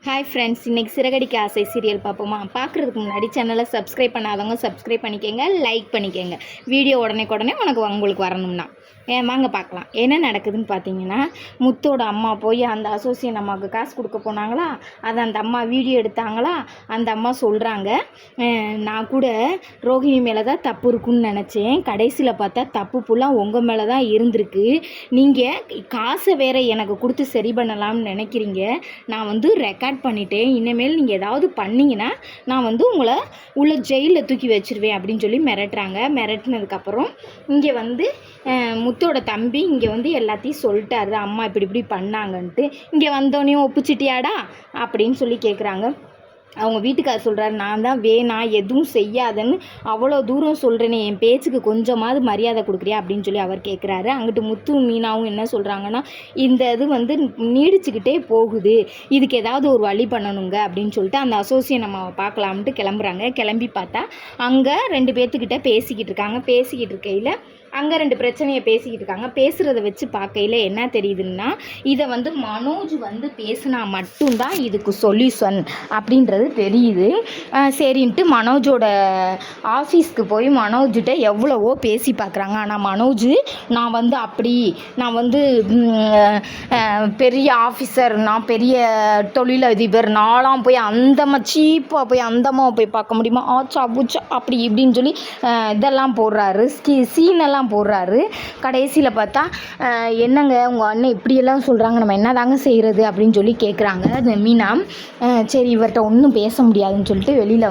Hi friends, இன்றைக்கி சிறகடிக்க ஆசை serial பார்ப்போமா? பார்க்குறதுக்கு முன்னாடி சேனலை சப்ஸ்கிரைப் பண்ணாதவங்க சப்ஸ்கிரைப் பண்ணிக்கோங்க, லைக் பண்ணிக்கோங்க. வீடியோ உடனே உங்களுக்கு வரணும்னா வாங்க பார்க்கலாம். என்ன நடக்குதுன்னு பார்த்தீங்கன்னா, முத்தோட அம்மா போய் அந்த அசோசியேட் அம்மாவுக்கு காசு கொடுக்க போனாங்களா, அதை அந்த அம்மா வீடியோ எடுத்தாங்களா. அந்த அம்மா சொல்கிறாங்க, நான் கூட ரோஹிணி மேலே தான் தப்பு இருக்குன்னு நினச்சேன், கடைசியில் பார்த்தா தப்பு ஃபுல்லாக உங்கள் மேலே தான் இருந்திருக்கு. நீங்கள் காசை வேறு எனக்கு கொடுத்து சரி பண்ணலாம்னு நினைக்கிறீங்க. நான் ரெக்கார்ட் பண்ணிட்டேன். இனிமேல் நீங்கள் ஏதாவது பண்ணிங்கன்னா நான் உங்களை உள்ள ஜெயிலில் தூக்கி வச்சிருவேன் அப்படின்னு சொல்லி மிரட்டுறாங்க. மிரட்டினதுக்கப்புறம் இங்கே முத்தோட தம்பி இங்கே எல்லாத்தையும் சொல்லிட்டாரு, அம்மா இப்படி பண்ணாங்கன்ட்டு. இங்கே வந்தோடனே ஒப்புச்சிட்டியாடா அப்படின்னு சொல்லி கேட்குறாங்க. அவங்க வீட்டுக்காரர் சொல்கிறாரு, நான் தான் வேணாம் எதுவும் செய்யாதன்னு அவ்வளோ தூரம் சொல்கிறேனே, என் பேச்சுக்கு கொஞ்சமாவது மரியாதை கொடுக்குறியா அப்படின்னு சொல்லி அவர் கேட்குறாரு. அங்கிட்டு முத்து மீனாவும் என்ன சொல்கிறாங்கன்னா, இந்த இது நீடிச்சுக்கிட்டே போகுது, இதுக்கு ஏதாவது ஒரு வழி பண்ணணுங்க அப்படின்னு சொல்லிட்டு அந்த அசோசியேட் நம்ம பார்க்கலாம்ட்டு கிளம்புறாங்க. கிளம்பி பார்த்தா அங்கே 2 பேர்த்துக்கிட்ட பேசிக்கிட்டு இருக்காங்க. பேசிக்கிட்டு இருக்கையில் அங்கே 2 பிரச்சனையை பேசிக்கிட்டு இருக்காங்க. பேசுகிறத வச்சு பார்க்கையில் என்ன தெரியுதுன்னா, இதை மனோஜ் பேசினா மட்டும்தான் இதுக்கு சொல்யூஷன் அப்படின்றது தெரியுது. சரின்ட்டு மனோஜோட ஆஃபீஸ்க்கு போய் மனோஜ்கிட்ட எவ்வளவோ பேசி பார்க்குறாங்க. ஆனால் மனோஜ் நான் பெரிய ஆஃபீஸர், நான் பெரிய தொழிலதிபர், நான்லாம் போய் சீப்பாக போய் அந்தமாக போய் பார்க்க முடியுமா, ஆச்சா பூச்சா அப்படி இப்படின்னு சொல்லி இதெல்லாம் போடுறாரு, சீனெல்லாம் போடுறாரு. கடைசியில் பார்த்தா, என்னங்க உங்கள் அண்ணன் இப்படியெல்லாம் சொல்கிறாங்க, நம்ம என்ன தாங்க செய்கிறது அப்படின்னு சொல்லி கேட்குறாங்க மீனா. சரி இவர்கிட்ட ஒன்றும் பேச முடியாதுன்னு சொல்லிட்டு வெளியில்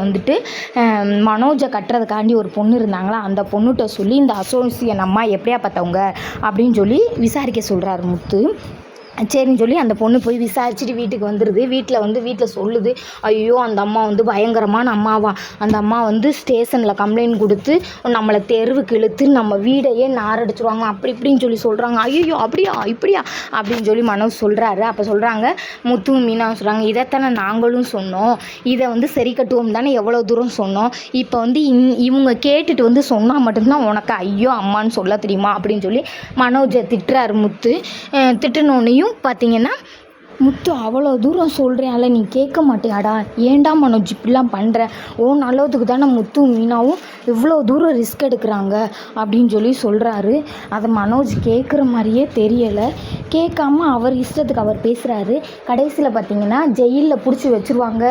மனோஜை கட்டுறதுக்காண்டி ஒரு பொண்ணு இருந்தாங்களா, அந்த பொண்ணுகிட்ட சொல்லி இந்த அசோசியேட் அம்மா எப்படியா பார்த்தவங்க அப்படின்னு சொல்லி விசாரிக்க சொல்கிறாரு முத்து. சரின்னு சொல்லி அந்த பொண்ணு போய் விசாரிச்சுட்டு வீட்டுக்கு வந்துடுது. வீட்டில் சொல்லுது, ஐயோ அந்த அம்மா பயங்கரமான அம்மாவா, அந்த அம்மா ஸ்டேஷனில் கம்ப்ளைண்ட் கொடுத்து நம்மளை தெருவுக்கு இழுத்து நம்ம வீடையே நாரடிச்சிருவாங்க அப்படி இப்படின்னு சொல்லி சொல்கிறாங்க. ஐயோ அப்படியா இப்படியா அப்படின்னு சொல்லி மனோஜ் சொல்கிறாரு. அப்போ சொல்கிறாங்க முத்துவும் மீனா சொல்கிறாங்க, இதைத்தானே நாங்களும் சொன்னோம், இதை சரி கட்டுவோம் தானே எவ்வளோ தூரம் சொன்னோம், இப்போ இவங்க கேட்டுட்டு சொன்னால் மட்டும்தான் உனக்கு ஐயோ அம்மான்னு சொல்ல தெரியுமா அப்படின்னு சொல்லி மனோஜை திட்டுறாரு முத்து. திட்டுனோன்னையும் பார்த்தீங்கன்னா, முத்து அவ்வளோ தூரம் சொல்கிறேன்ல, நீ கேட்க மாட்டியாடா, ஏன்டா மனோஜ் இப்படிலாம் பண்ணுற, ஓ நல்லதுக்கு தானே முத்து மீனாவும் இவ்வளோ தூரம் ரிஸ்க் எடுக்கிறாங்க அப்படின்னு சொல்லி சொல்கிறாரு. அதை மனோஜ் கேட்குற மாதிரியே தெரியலை. கேட்காம அவர் இஷ்டத்துக்கு அவர் பேசுகிறாரு. கடைசியில் பார்த்திங்கன்னா, ஜெயிலில் பிடிச்சி வச்சுருவாங்க,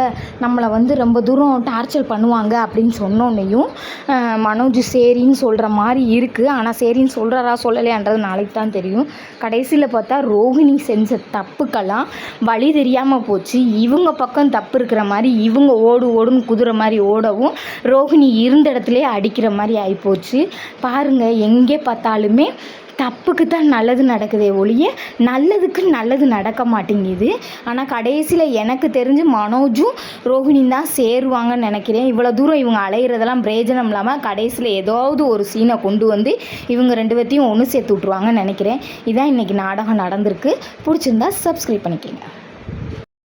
நம்மளை ரொம்ப தூரம் டார்ச்சர் பண்ணுவாங்க அப்படின்னு சொன்னோன்னையும் மனோஜ் சரின்னு சொல்கிற மாதிரி இருக்குது. ஆனால் சரின்னு சொல்கிறாரா சொல்லலையான்றது நாளைக்கு தான் தெரியும். கடைசியில் பார்த்தா ரோஹிணி செஞ்ச தப்புக்கெல்லாம் வழி தெரியாமல் போச்சு. இவங்க பக்கம் தப்பு இருக்கிற மாதிரி இவங்க ஓடுன்னு குதிரை மாதிரி ஓடவும் ரோஹிணி இருந்த இடத்துல அடிக்கிற மாதிரி ஆகிப்போச்சு. பாருங்கள், எங்கே பார்த்தாலுமே தப்புக்கு தான் நல்லது நடக்குதே ஒழிய நல்லதுக்கு நல்லது நடக்க மாட்டேங்குது. ஆனால் கடைசியில் எனக்கு தெரிஞ்சு மனோஜும் ரோஹிணியும் தான் சேருவாங்கன்னு நினைக்கிறேன். இவ்வளோ தூரம் இவங்க அலையிறதெல்லாம் பிரயோஜனம் இல்லாமல் கடைசியில் ஏதாவது ஒரு சீனை கொண்டு இவங்க 2 பேர்த்தையும் ஒன்று சேர்த்து விட்ருவாங்கன்னு நினைக்கிறேன். இதான் இன்றைக்கி நாடகம் நடந்திருக்கு. பிடிச்சிருந்தா சப்ஸ்கிரைப் பண்ணிக்கோங்க.